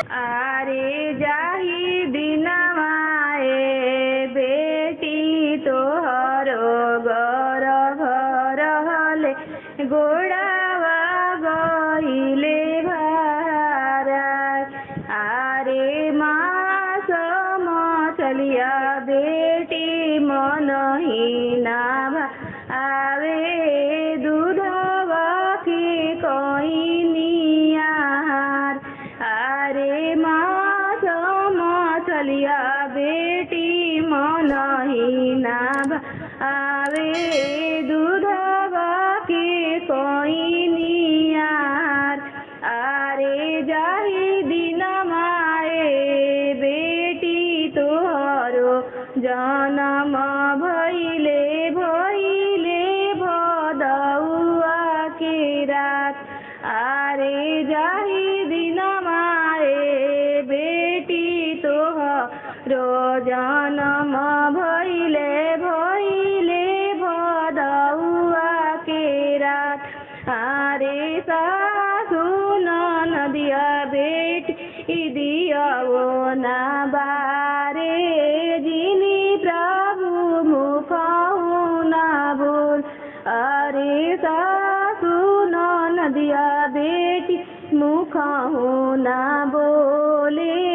आरे जाही दिनवाए बेटी तोहरो गर्भ रहले गोड़ावा गइले भारा। आरे मास मछलिया बेटी मनहीना आवे दूधवा की कोइनियार। आरे मास मछलिया बेटी मनहीना आवे दूधवा की कोइनियार। आरे जाही दिन माए बेटी तोहरो जनम भइले भइले भदौआ के रात। आरे जाही दिन माए बेटी तोहरो जनम भइले भइले भदौआ के रात। आरे सासु ननदिया बेटी दियाओ ना बारे जिनी प्रभु मुखहु ना बोल। आरे सासु ननदिया बेटी मुखहु ना बोले